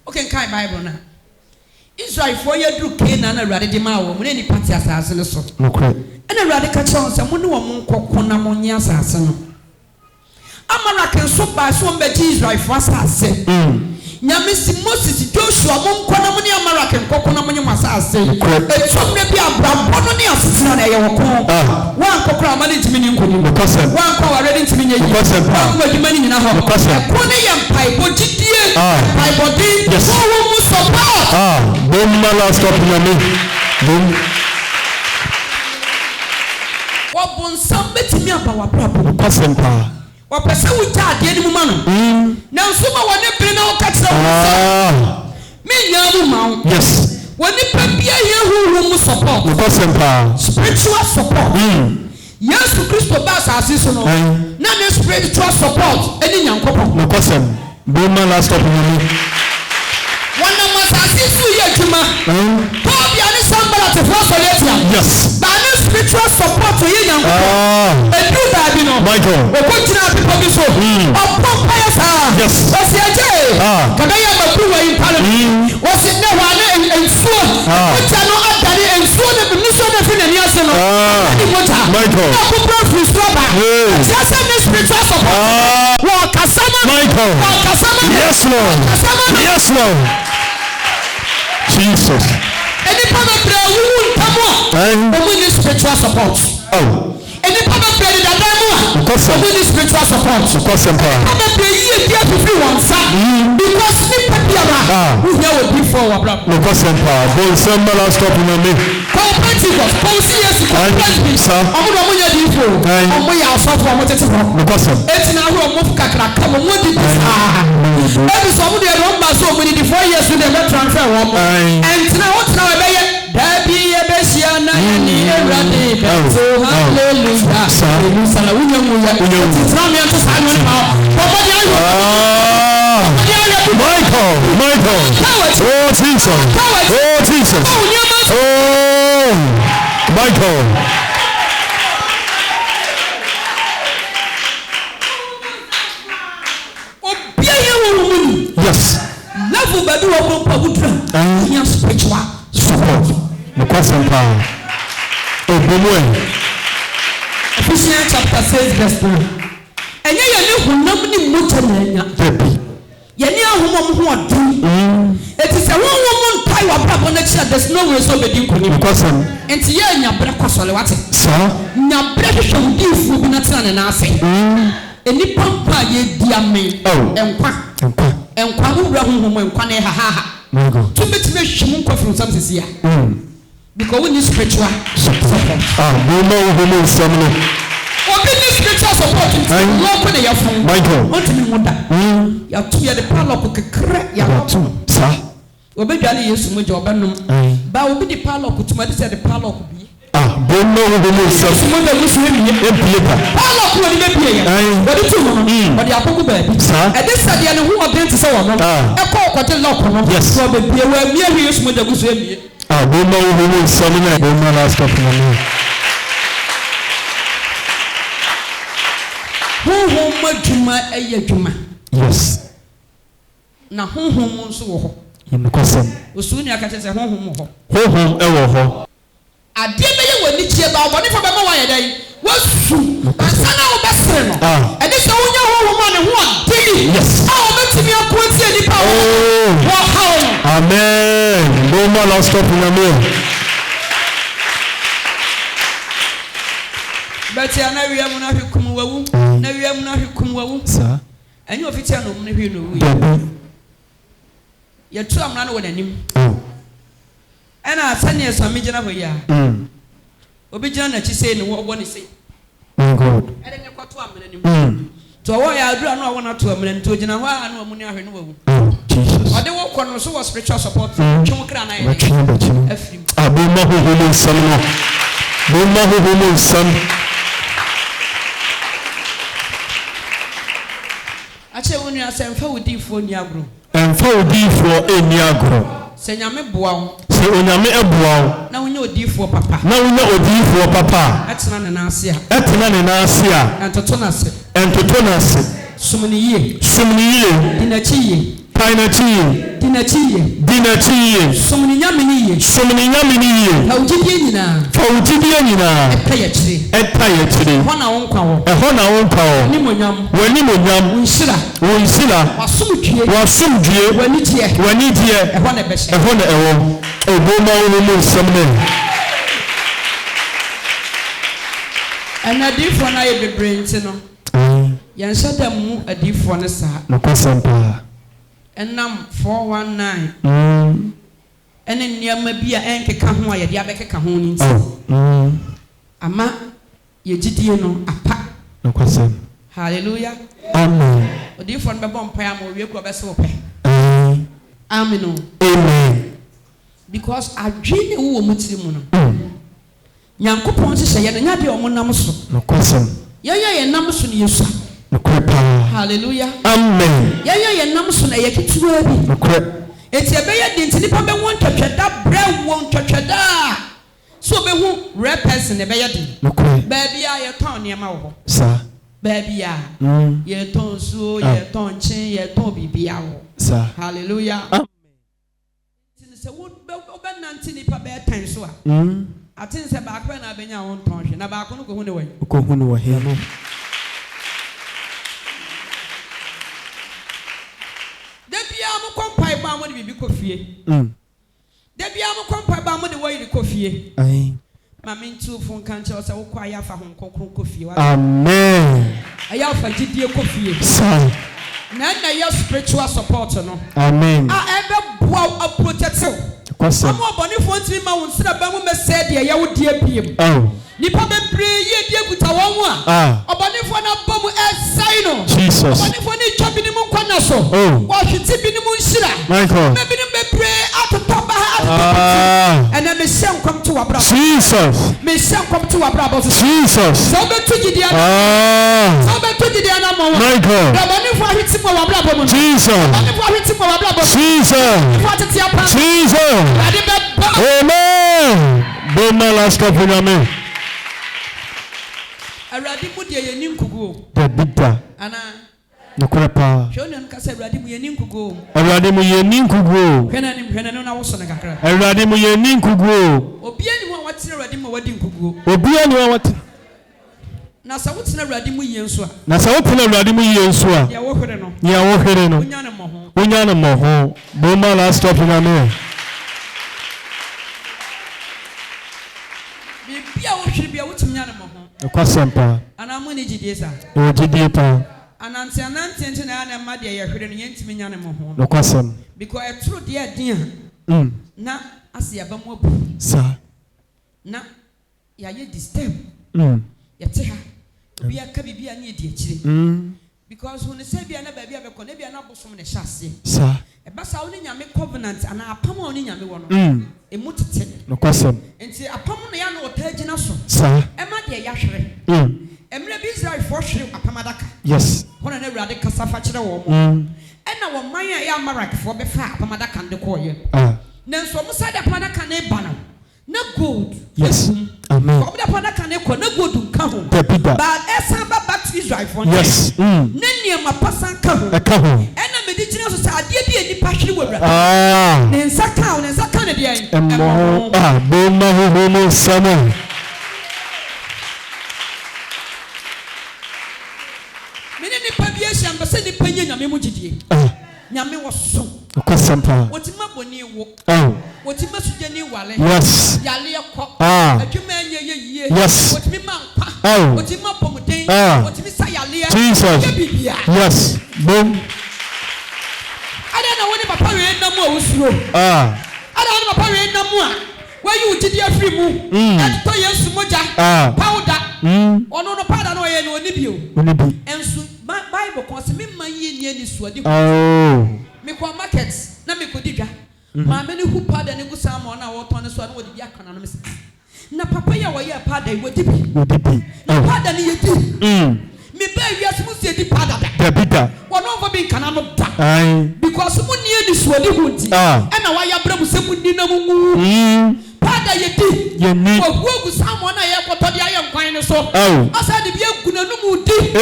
Okay, kind Bible now. Israel for your do Canaan and Radimao, when any party assassin is so. And a radical chance, and one woman Conamonia assassin. American so by so much Israel for assassin. Yamisi Moses Joshua, Mon Conamonia American Coconamonia assassin. And some may be a Braboni assassin. One cockra money to me, one power ready to me, one money in a home. Pony and pipe, what you did, pipe or did, yes, support. Boom, last up in me. Boom. What won somebody me about problem? Person power. What person would tell the enemy man? Now, someone want to bring out cats. Me, young man. Yes. When the people here who support, person power, spiritual support. Yes, to Christo Bass assistant. Now, the spiritual support. Any young couple. No person. Boom, last up in me. One of my assistants, Yajuma. Probably any somebody to first Olivia. Yes. But no spiritual support to you, young couple. And you, Babino. Michael. We're going to have people so. Yes. Was the idea? Can I have a clue in Parliament? Was it never and so? Which are not Daddy and so the mission of the National. Michael. Just a spiritual support. Michael. Yes, Lord. Yes, Lord. Jesus. Any part of the wound come on. We need spiritual support. Oh. Any part of the we need spiritual support. Because we here will be for our brother. Because somebody stop in me. Pentecost, sir. It's now who move Kakra. Come on, what did maybe somebody had 1 month so many 4 years to the transfer. And now what's now that be a Bessiana and so hallelujah. Michael. Oh Jesus. Oh Jesus. Oh Michael. Yes. Level by the spiritual support. The question power. Ephesians chapter 6 verse 3. And you Honhom ni mutamenya. Yeni Homhom ho odin. It is a woman tie wa brabo na chia there's no way so be din koni. Because enti ye nya bre kwasole wate. Sir. Nya bre hwehwe difu bi na tena ne na ase. Eni pampa ye di amen. Enkwa ho bra Honhom enkwa na ha ha. My God. To bet me hwemu kwa from some sisia. Because we need spiritual support. We know something. What we need spiritual support? Open your phone. Michael. What do you want that? You have to hear the parlor cook a crack. You have to, sir. We be going to use some job, but we be the parlor cook to my the parlor could be. Don't know who knows something. Parlor could be here. What do you mean? But the apple baby. Sir. And this is the end who are going to say, a call for the lock. Yes. So be aware, me use with the goose. We know who will summon it. We know last couple of minutes. Honhom yes. Na Honhom nso wo ho. Yemkosem. Osu ni akache se Honhom ho. Honhom ewo ho. Ade be ye wani tie ba obone fa be ma wa ye dai. Wasu. Ansana wo besere no. E de se wonya Honhom ne ho ade. Yes. A obetimi akonti ani pa wo. Wo ha. Amen. No more last stop in the mill. But ya na wiam na hwekum wawu. Na wiam na hwekum wawu. Sir. Enyo ofiti anom ne hwe no wu. Ya tu amna no wananim. And I send you some major over here. Obijana, she said, no one is say. My God. I didn't go to a minute. To a way I do not want to a minute to Janawa and no money. Oh, Jesus. I don't want to was spiritual support. Abuma who son. Buma who son. I say, when you are saying, for with you for Niagro. And for thee for a Niagro. Say, Yame Bow. Say, Unyame Abuaw. Now we know D for Papa. Now we know D for Papa. That's not an Asia. Etinan in Asia. And to Tonas. And to Tonas. So many years. So many years. Dinachi. Painachi. Dinachi. Dinachi. So many yamini. So many yamini. How did you know? Faujidianina. Etayetri. Hona Onka. A Hona Onka. Nimonyam. Wenimunyam. Unsila. Unsila. Wasumdie. Wenidia. A Hona Besh. A Hona Ewo. Oboma Umu Sumne. And a different I be brains, you know. Yan shut them a different side. No question. And num 419. And then near maybe a anke kahua, the abeke kahun. Ama, ye jidiano, a pack. No question. Hallelujah. Amen. A different babon payam, we go best open. Amen. Amen. Because I dream who will mutimuno. Yanko Ponce say, Yanabi or Monamuso. No question. Yaya Namusun Yusa. No crepa. Hallelujah. Amen. Yaya Namusun, a yakit. No crep. It's a bear didn't want to check that bread won't touch that. So be who rappers in the bayadi. No crep. Baby, I turn your mouth. Sir. Baby, ye ton so, ye ton chin, ye ton be sir. Hallelujah. Amen. It's a wood open Nantini Pabert time so. I think it's a back when I've been on tongue. Now back on the way. Go here. Debiamu compay bammo de bibi kofie. Debiamu compay bammo de way de kofie. Aye. Mama ntu fun kan che o se wo kwa ya fa hon kokron kofie. Amen. Aya fa gidie kofie. Sir. Na ya spiritual support no. Amen. Ebe boa a protect you. Kwase. Amo boni fo ntimi ma won sira ba mu mese de ya wo die biem. Oh. Nipa bebre ye die guta won a. Obonifo na bomu esai no. Jesus. Obonifo ni twabi ni mu nkwana so. Wo hweti bi ni mu nhira. Michael. Bebi ni bebre atotoba ha. And then me shem come to Abroade. Jesus. Me shem come to Abroade. Jesus. So be to gidia. So be to gidia na mo. Michael. Obonifo hweti mo Abroade mo. Jesus. Obonifo hweti mo Abroade. Jesus. Jesus. Amen. Boma last stop in Amen. Abroade mu de ye nim kugu. The bigger. Ana. No crepa. Shonen ka se Abroade mu ye nim kugu. Abroade mu ye nim kugu. Hwena no na wo so na kakra. Abroade mu ye nim kugu. Obi ani ho watire Abroade mu wadi kugu. Obi ani ho watire. Na sa wotina Abroade mu ye nso a. Na sa wotina Abroade mu ye nso a. Ya wo hwere no. Ya wo hwere no. Unya na mo ho. Unya na mo ho. Boma last stop in Amen. Bia wo hwere bia wotimnya na mo ho. Kwasempa. Ana mo ni gidie sa. O gidie pa. Ananti nti na na ma de ye hwere no yentimi nya na mo ho. No kwasem. Because e true de adin a. Na ase ya ba mo abu. Sa. Na ya ye disturb. Ya te ha. Obi aka bibia na e di akire. Because when say bia na ba bia be ko na bia na bosom ne hyase. Sa. E ba sa woni nyame covenant ana apam a woni nyame wo no. Emu tete. No kwasem. Enti apam no ya no otagina so. Sa. E ma de ya hwere. Emre bi Israel for hwere apamadaka. Yes. Hono na Awurade kasa fa kire wo mo. E na wo man ya Amarak for be fa apamadaka nde ko ye. Na nso mo sa de apamadaka na e ba no. Na gold. Yes. Amen. Ko da apamadaka na e ko na gold nka ho. But esa ba back to Israel for. Yes. Na niam pasan ka ho. E ka ho. E na me di gyina so sa ade bi eni pa hwere wo Awurade. Ne nsa ka ne de ai. Emo boma ho sama. Ambassador Penya Nyame mu gidie. Nyame wo so. Kwasempa. Wotima boni wo. Wotima sujani wale. Yes. Yale ko. Adwuma anya ye. Yes. Wotimi manpa. Wotima pomuden. Wotimi sayale. Jesus. Yes. Boom. Ada na woni papa we na mu a wosuro. Ada woni papa we na mu a Where you did your free move? And to your sumoja powder. Ono no powder no ye no nibio. And so Bible cause me my ye ni swadi. Oh. Me kwa markets na me kodiga. Maame ne hu powder ne gusa ma na wo ton so na wo di akana no me. Na papa ya wo ye powder wo di bi. Na powder ne ye di. Me be wiase mu se di powder da. Bita. Wo no for be kana no da. Because mu nie ni swadi hu nti. E na wa ya bra mu se mu ni na mu. Powder ye di. Ye ni. Wo hu gusa ma na ye koto di aye nkwan ne so. Asa de bi agu na no mu di.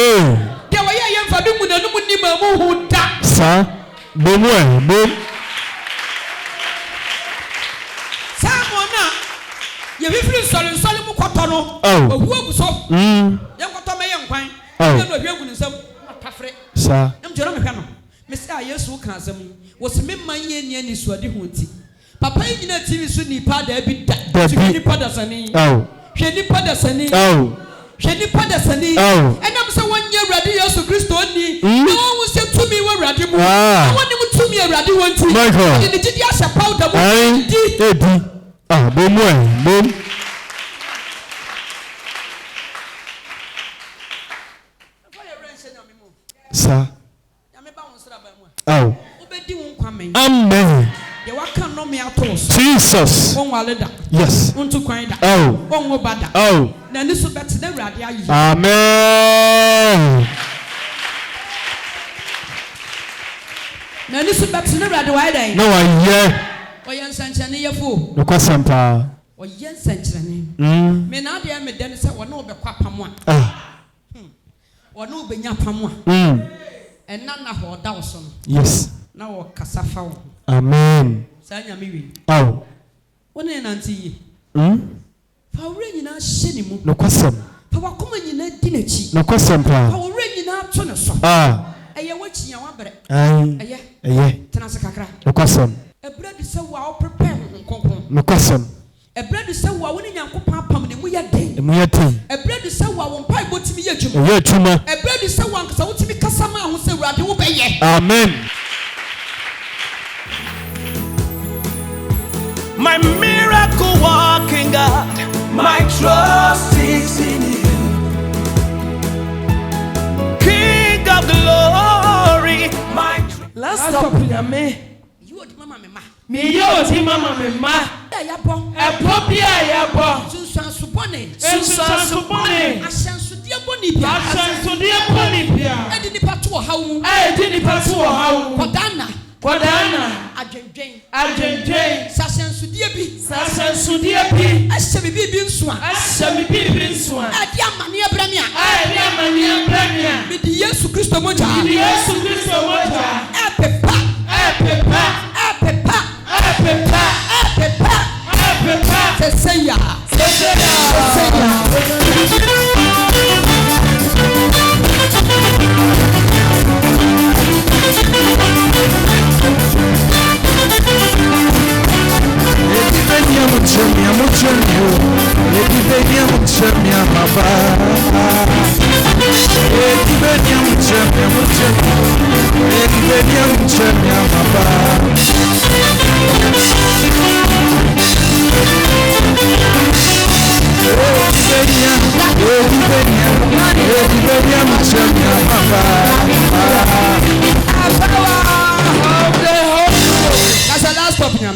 De wo ye ye mfa bi mu na no mu ni ma mu hu da. Sa. Bomo. You be free solid mu kwato no owu aguso ye kwato me ye nkwan ye no hwe gu nsam atafre sa em jero me hwe no me say Yesu ka asem wo se me man ye ni ani suade ho nti papa yi nyina TV so ni pa da bi da ni pa da sani hwe ni pa da sani hwe ni pa da sani enam se wonye awrade Yesu Kristo ni no wo se tumi wo awrade mu woni mu tumi awrade won ti ni gidi asha powder mu di bom. Sir. Oh. Amen. Jesus. Yes. Oh. Oh. Amen. No, I hear. Oyen sanchane yefo no kwasampa oyen sanchane me na de me den se wona obekwa pamo wona obenya pamo en na ho da wo so no yes na wo kasafa wo amen sa nya me wi oh wona na nti yi fa wure nyina hye ni mu no kwasam fa wakoma nyina di na chi no kwasampa fa wure nyina to ne so eye wachi ya wabre eye tena se kakra no kwasam Abroade se wa prepare nkonkon no kwasam Abroade se wa woni nyankopon apam ne mu ye den mu ye ten Abroade se wa won pai botimi ye dwuma ye dwuma Abroade se wa nkasa wotimi kasa ma ho se urade wo beye amen My miracle walking God, my trust is in you. King of glory, my last stop me Odima me ma. Me yo Odima me ma. Ya bo. E po bia ya bo. Sunsansu bone. Sunsansu bone. Ashansudie bone bia. Ashansudie bone bia. E di nipa to hawu. E di nipa to hawu. Kodana. Adwenjen. Sashansudie bi. Sashansudie bi. Ashe bibi nso a. Ashe bibi nso a. E di amane abramia. E di amane abramia. Me di Yesu Kristo moja. Me di Yesu Kristo moja. E pepa. Seseya.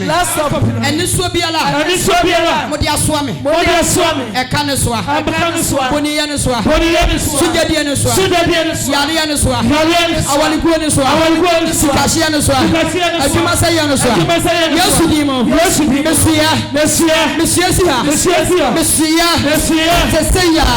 Last stop. And this will be alive. Modia Swami. Ekaneswa. Bonianeswa. Sujadianeswa. Yanianeswa. Awaliguaneswa. Kashianeswa. Ajumasayaneswa. Yosudimo. Monsieur. Seseya.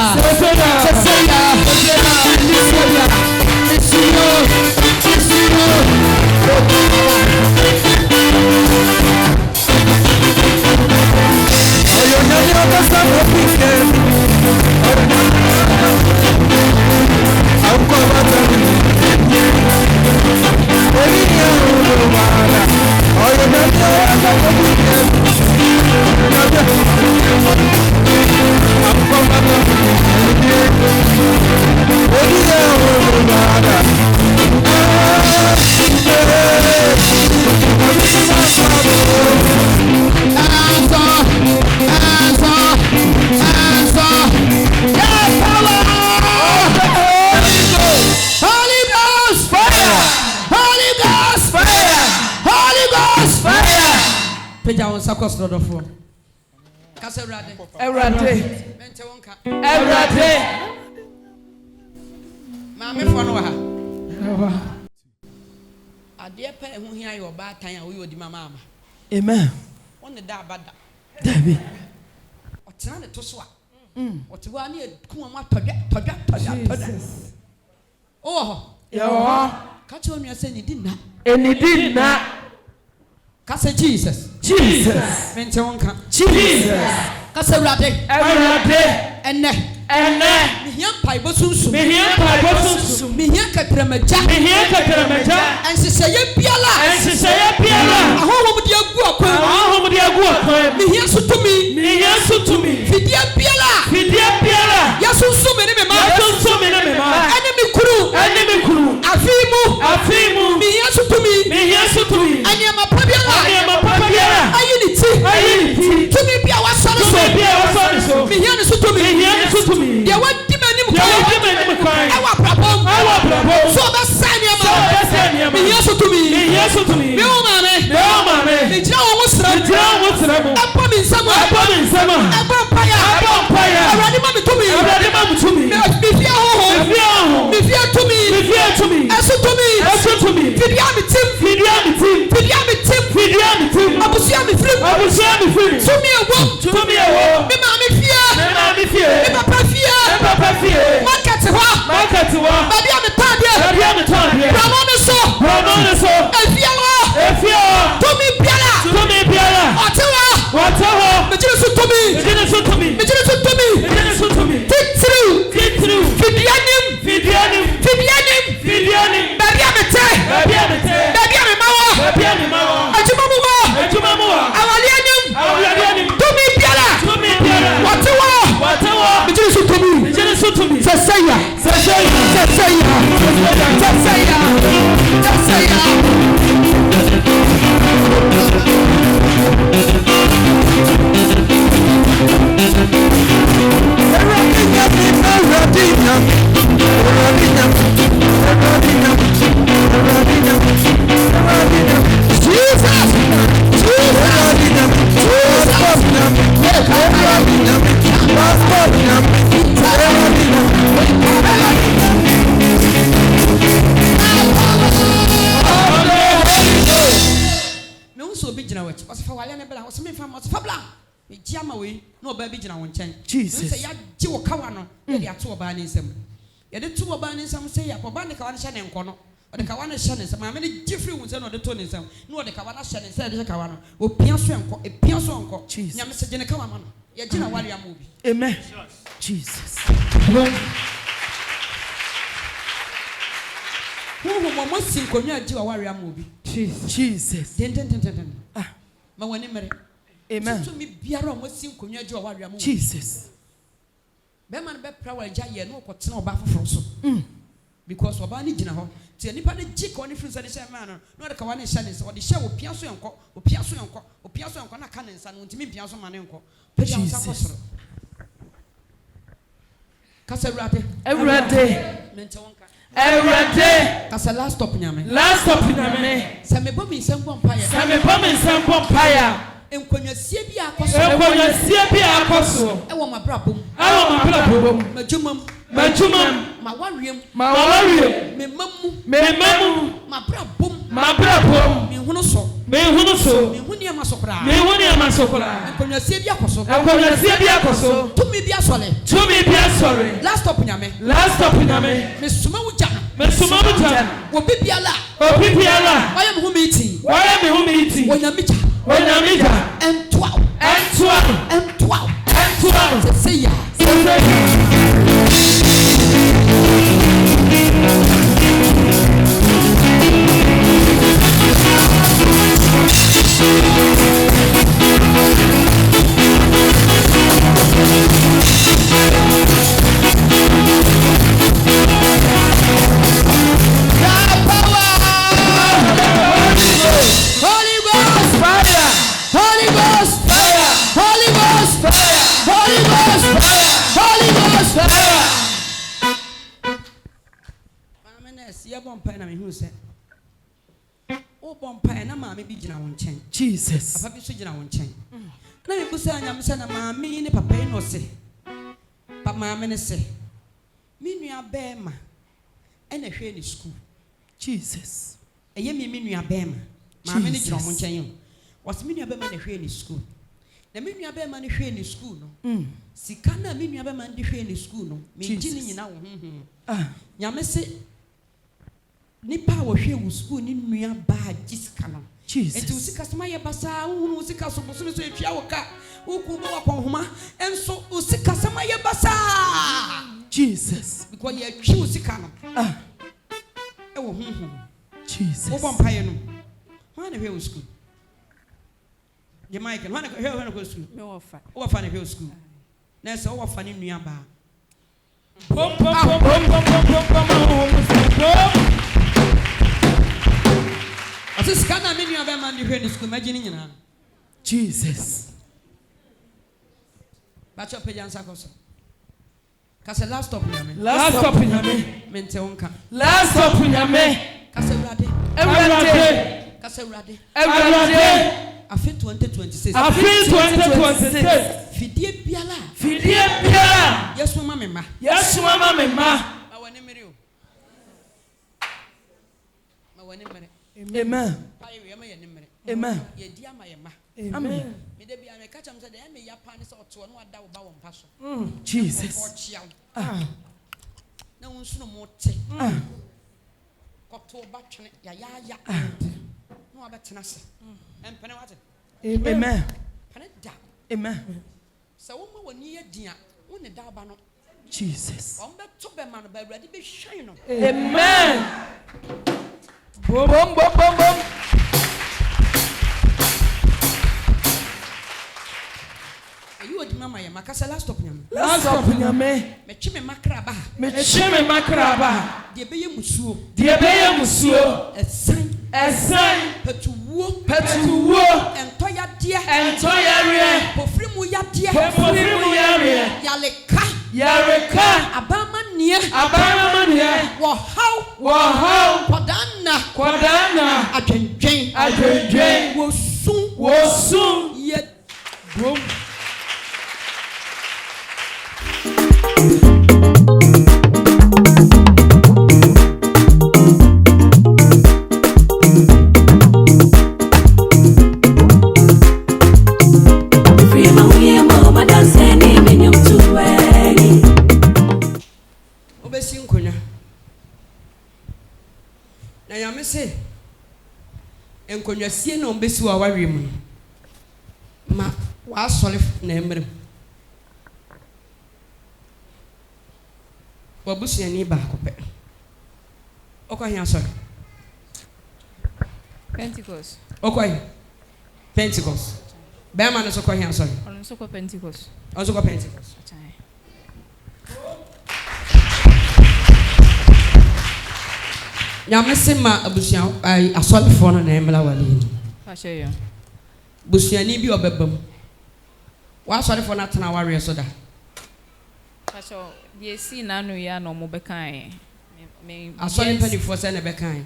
Sakosrodofo. Kasa Abroade. Abroade. Mente wonka. Abroade. Maame fo no wa ha. Ade pa ehu hia yo ba tan a wo yo Odima mama. Amen. Wonne da abada. David. Otena ne to so a. Otewa ne ku ma todwa. Oh. Yo. Kacho nua se ni dinna. Enidinna. Kasa Jesus. Jesus. Mente wonka. Jesus. Kasa Abroade. Abroade. Enne. Mihia paibo sunsu. Mihia katramaja. Ensiseye biala. Ahonhom di agu akwan. Mihia sutumi. Fidia biala. Ya sunsu me ne me ma. Ene me kuru. Afimu. Mihia sutumi. Ene ma pabiala. Ayi ni ti. Tumi bia wasoro so. Mihia ni sutumi. They want demon kwan. Ewa brabom. So be sanya ma. Me yeso to me. Me o mame. Me jira wo sra. Apa mi nsama. Apa paya. Awurade ma me to me. Me fia ho. Me fia to me. Eso to me. Fidia mi tim. Abusia mi frim. To me ewo. Me ma me fia. Me papa fia. Market ho. Baby am tadie. Ramon so. Efia. To me biala. Otewa. Me jira so to me. Titru. Fidianim. Baby am te. Baby am mawo. Ajumamu. Awalianim. To me biala. Otewa. Me jira so to me. Sasaya. Jesus. Say ya ji wo kawa no e de ato oba ne nsam. Ye de to oba ne nsam say ya oba ne kawa ne hye ne nko no. O de kawa ne hye ne nsam. Maame ne gifri wu se no de to ne nsam. No o de kawa na hye ne nsam de kawa no. O pia so enko, Nyame se je ne kawa ma no. Ye ji na ware am obi. Amen. Jesus. Homhom mo sinkonwa ji wa ware am obi. Jesus. Den. Ma wani mere. Amen. So me biara mo sinkonwa ji wa ware am obi. Jesus. Be man be pra wa ja ye no ko tena oba foforo so. Because oba ni gina ho. Ti nipa de jiko ni free so de share man no de ka wa ne hye ne so de share opia so enko na ka ne nsa no ntimi pia so ma ne enko. Pe ja nsa ko soro. Kasa Abroade. Mente wonka. Abroade. Kasa last stop nyame. Se me bom nsem bom paya. Enkonyasie bi akoso. Ewo mabrabom. Majumam. Ma wariem. Memamu. Mabrabom. Me hunu so. Me huni amasokra. Enkonyasie bi akoso. Tumi bi asole. Last stop nyame. Me suma wuja. Wo bibiala. Why am who meeting? Wonyamija. And 12. Say ya. O bompa na maame bi gina won chen. Jesus. Papa bi so gina won chen. Na me busa nyam se na maame ne papa no se. Pa maame ne se. Me nua bema. E na hwe ni school. Jesus. Eye me nua bema. Maame ne gina won chen yo. Was me nua bema na hwe ni school. Na me nua bema ne hwe ni school no. Sika na me nua bema ne hwe ni school no. Me gini nyina wo honhom. Nyame se nipa wo hwe wo school ni nua ba gisika no. Jesus. Enti usika sema ye basa unu usika so boso so etwa wo ka uku bo wa konhoma enso usika sema ye basa. Jesus. Because ye twi usika no. E wo honhom. Jesus. Wo bompa ye no. Ho na hwe wo school. Je Michael, ho na hwe wo school. Me wo fa. Wo fa na hwe wo school. Na se wo fa ni nua ba. Bom bom bom bom bom bom. Ati scanner me nua ba man de hwe ni school magini nyina. Jesus. Bacho pejansa koso. Kase last stop nyame. Last stop nyame. Mente wonka. Last stop nyame. Kase urade. Awurade. Kase urade. Awurade. Afi 2026. Afi 2026. Fidie biala. Fidie biala. Yesu mama mema. Yesu mama mema. Awani mere o. Awani mere. Amen. Ayi we ma ye ne mere. Amen. Ye di ama ye ma. Amen. Me de bia me ka cham se de me ya pa ne se oto no ada wo ba wo mpa so. Jesus. Na wonsu no mo te. Koto ba twene ya ya. No abetena se. Empene wate. Amen. Pane da. Amen. Se wo ma woni ye dia, wo ne da ba no. Jesus. Wo be to be ma no ba Awurade be hwan no. Amen. Bom bom bom bom bom. Eyi Odima ma ye makasa last stop nyame. Last stop nyame. Me twi me makra ba. Me twi me makra ba. De be ye musuo. De be ye musuo. Esan. Esan. Petuwo. Petuwo. Entoya de. Entoya re. Pofri mu ya de. Pofri mu ya re. Yaleka. Yareka. Abama nie. Abama nie. Wo how. Wo how. Kodana. Kodana. Adwenjwen. Adwenjwen. Wo sun. Wo sun. Ye. Bom. Obesi nkonya. Na yame se enkonya sie na obesi wa wawe mu. Ma wa sole na emre. Wabusu ani ba ko pe. Okwa sole. Pentecost. Okwa Pentecost. Be ma no so kwa hia sole. On so ko Pentecost. On so kwa Pentecost. Nyame se ma abusuan asɔlefo no na emla wale ni. Fa hye yo. Busuani bi obebam. Wa asɔlefo na tena ware so da. Fa hye de si na no ya no mo bekan. Me asɔle panifo se na bekan.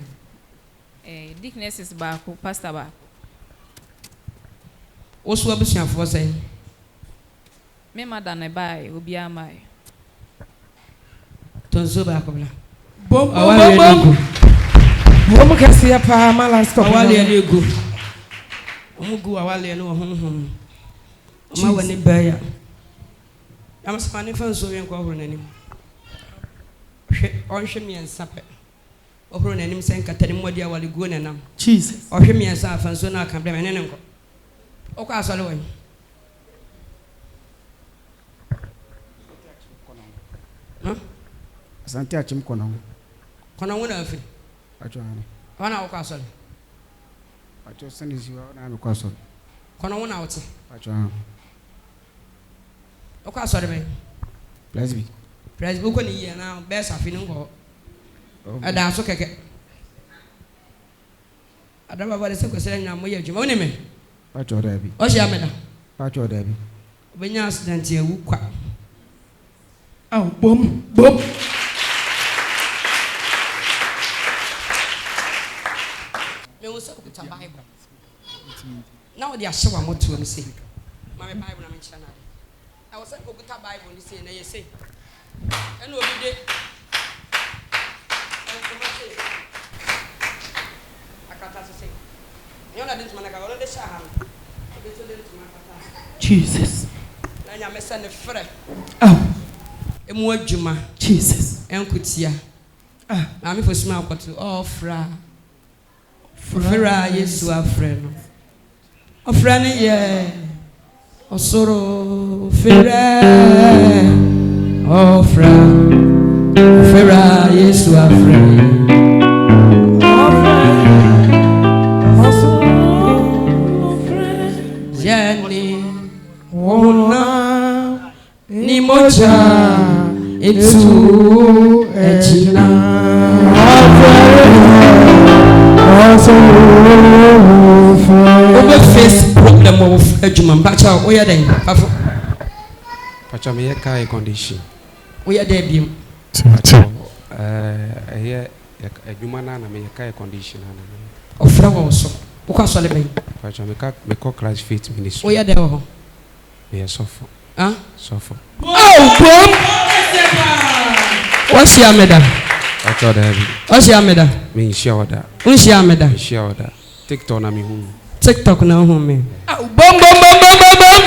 Dicknesses ba ko pastor ba. Wo so abusuanfo se. Me madam e bai obi amai. Tonso ba ko bla. Bom bom bom. Vamos que se pa mala stop. Awale ele gu. Omugu awale ele wo honhom. Ma wani baya. Amasaman fa nso yen ko horo nanim. Hwe onhwe miensa pe. Ohoro nanim sen katani modi awale gu nanam. Jesus. Ohwe miensa fa nso na aka bre me ne nko. Okwa asole wan. Asante Akyem Agogo. Kono wona afi. Achwane. Wana okwa asole. Acho senisi wa na me kwasole. Kono wona wote. Achwane. Okwa asole be. Lesbi. Presby ko ni ye na be safi ni ngo. Ada so keke. Adaba ba de se kwesere nya mo ye adwuma woni me. Acho dabi. O hia me da. Acho dabi. Obenya accident e wu kwa. Oh, bom bom. Me wo se kuta Kuta Bible. Now they are sure what to me say. My Bible, I'm in China. I was saying, Kuta Bible, you say, and you say, and what did I can't say. You're not this man, I got all the shaham. Jesus. And I'm a son of Fred. Oh, Juma. Jesus. And Kutia. I'm for small, but to all fra. Fra, yes, you are friend. A friend, yeah. Oh, sorrow, Ferra. Oh, fra. Ferra, yes, you are friend. Jenny, Ona, Nimoja, into Echina. Over face problem of Ejuman, Bacha, we are there. Pacha, me a car condition. We are there, Bim. Here, a human and a car condition. Of flowers, because I live. Pacha, me call class fit ministry. We are there. Me a suffer. Huh? Suffer. Oh, boom! What's your medal? What's your medal? Me share that. Who's your medal? Share that. TikTok na me home. TikTok now, home. Oh, boom, boom, boom, boom, boom, boom.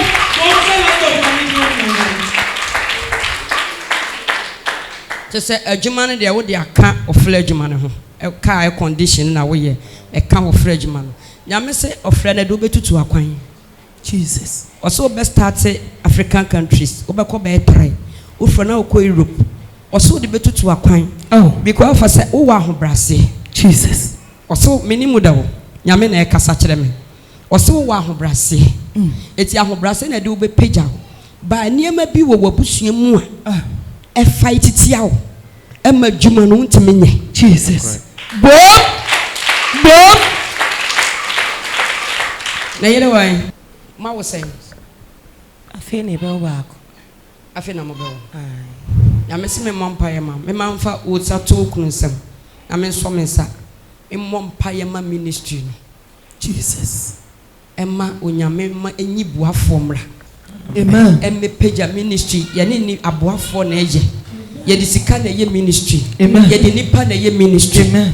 Just say a German, there would be a car of fledge man. A car condition in a way, a car of fledge man. Yamese of Fred do be to acquire. Jesus. Also, best start African countries. Obako be try. Ufana uko Europe. Also, the better to acquire. Oh, because I say, oh, wow, Brassy. Jesus. Also, many mudawo. Yamene Casachreme. Also, wow, Brassy. It's Yaho Brassy and I do be page out. By near my be what push you more. A fight it yaw. Emma Juman to me. Jesus. Bob! Now, you know why? Ma was saying, I feel a bell back. I feel I'm a bell. I miss me, Mom Payama. My mom for woods are two cruisem. I mean, some sa in Mom Payama ministry. Jesus. Emma, when you remember any bois formula. Amen. And me page a ministry, Yanini Abua for Naja. Yedisicana ye ministry. Amen. Yedinipa ye ministry. Amen.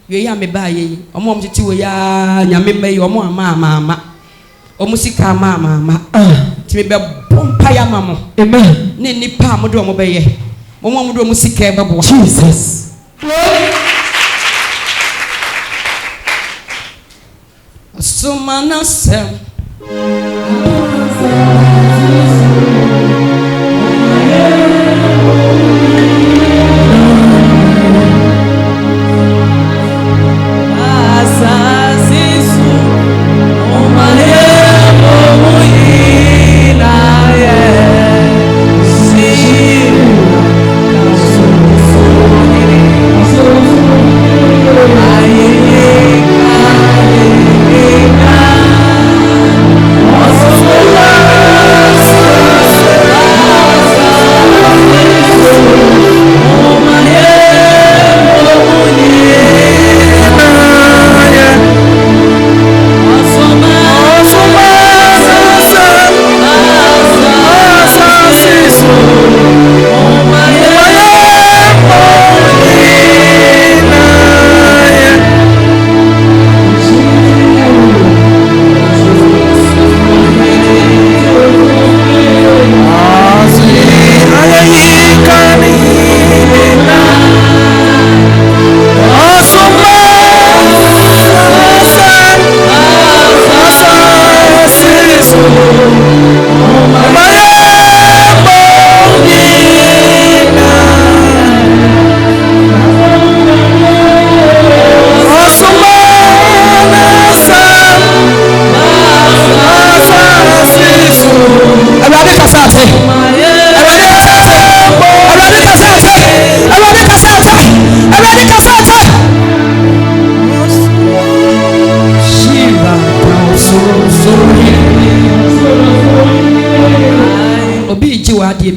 You me buy a mom to two ya, Yamime, your mama. Omusika mama timi be bompaya mamo amen ne nipa modo mo be ye mo modo musika e bebo Jesus sumana sem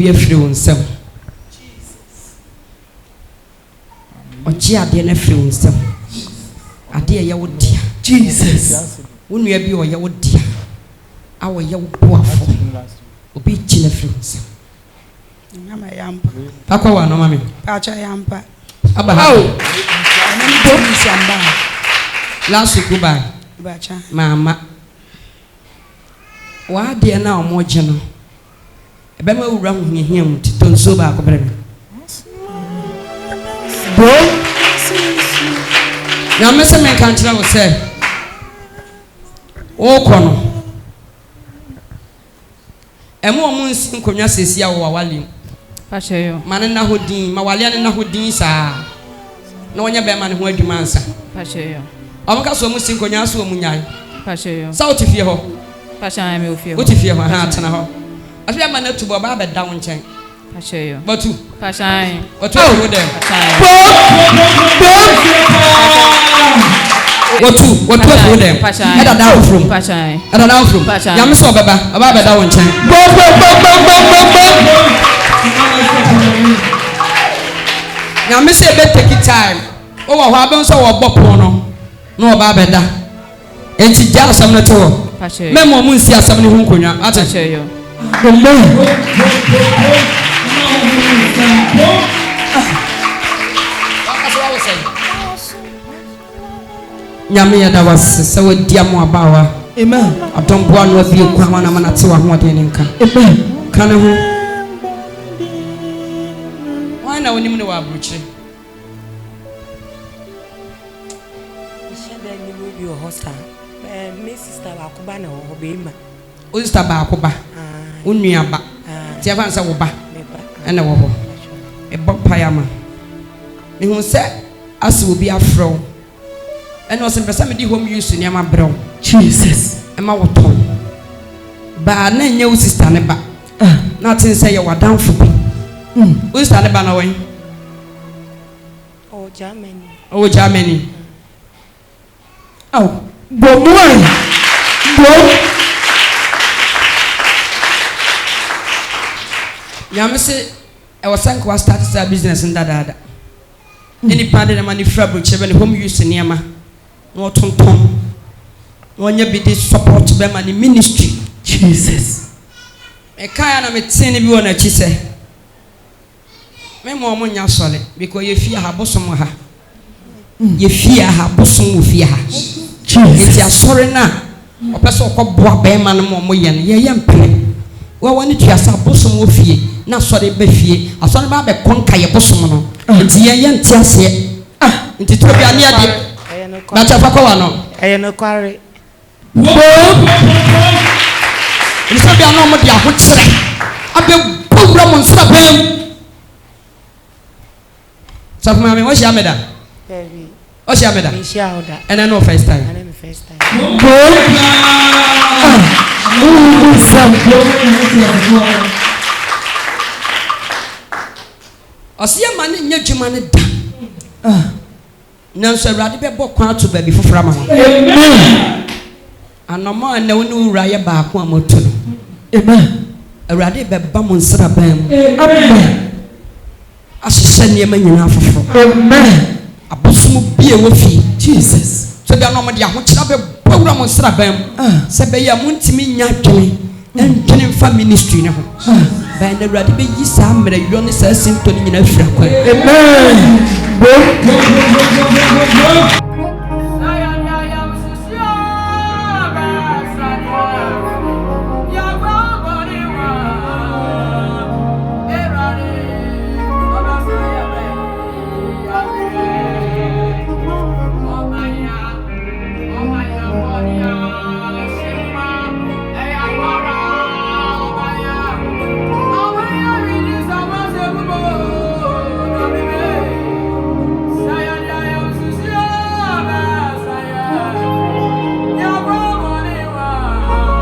be a free oneself. Or Gia de ne free oneself. A dear ya would dear. Jesus. When you be or your dear, our young powerful, be chinefluence. Papa, no mammy. Pacha yampa. About last week, goodbye. Bacha. Mama. Why dear now more general? A bema will run with him to turn so back. Now, Mr. Man can't tell us, say, oh, Colonel. And more moons in Konya says, ya or Wally. Pachayo. Manana Houdin, Mawalian and Houdin, sir. No one ever man who demands, sir. Pachayo. Amaka so much in Konya so munyai. Pachayo. South if you ho. Pachay me feel. What if you have a heart and a ho? As we are managed to Bob at down chain. Pachayo. But two. Pachay. What two would them? What two would them? Pachay. At a down from Pachay. At a down from Pachay. Yamiso Baba, about a down chain. Now, Miss Ebet take it time. Oh, what happens so a bopono? No, Babada. And she just some little. Memo Munsia, somebody who could not answer you. Yamia, that was so dear more power. Amen. I don't want to be a Kwamana Manatu and what in Can why now when you know Abuche? Your hosta. Miss Sister Akubana or Obima. Oyster Bakuba. Unyaba. Tiavansa Woba. And a wobo. A Bob Payama. And who said, as will be a fro. And was in somebody whom used to Yama Bro. Jesus. And my water. But I know sister Neba. Nothing say you were down for me. Who's that about away? Oh, Germany. Oh, Germany. Oh, Go more. Yamese, I was saying, I started a business in that. Any part of the money fabric, even home use in Yama. No tom. When you be this support to them and the ministry. Jesus. A kind of a tin if you want to say. My mom on your solid because you fear her bosom. You fear her bosom with fear. It's your sorry now. A person called Boabeman and Momoyan, ye young penny. Well, when you are bosom with fear, not sorry, Beffy, I saw about the conquer your bosom. It's ye young tears here. Into Tobia near the Batapacano. I am a quarry. It's not your normal, dear. What's that? I've been program on Sabem. So, Mammy, what's your mother? What's your mother? And I know first time. I am first time. I see a man in your German. Now, sir, Radical Bokwa to baby for Frama. And no more, no new Raya back one more two. Amen. A radical bum Sarabam. Amen. As she send your man enough for. Amen. A bosom be a woofy. Jesus. So they are normally a which have a program on Sarabam. Sabaya Muntimi Yakini and Kenin Fan Ministry now. By the radical Yisam, the Yonis Simpson in a Amen.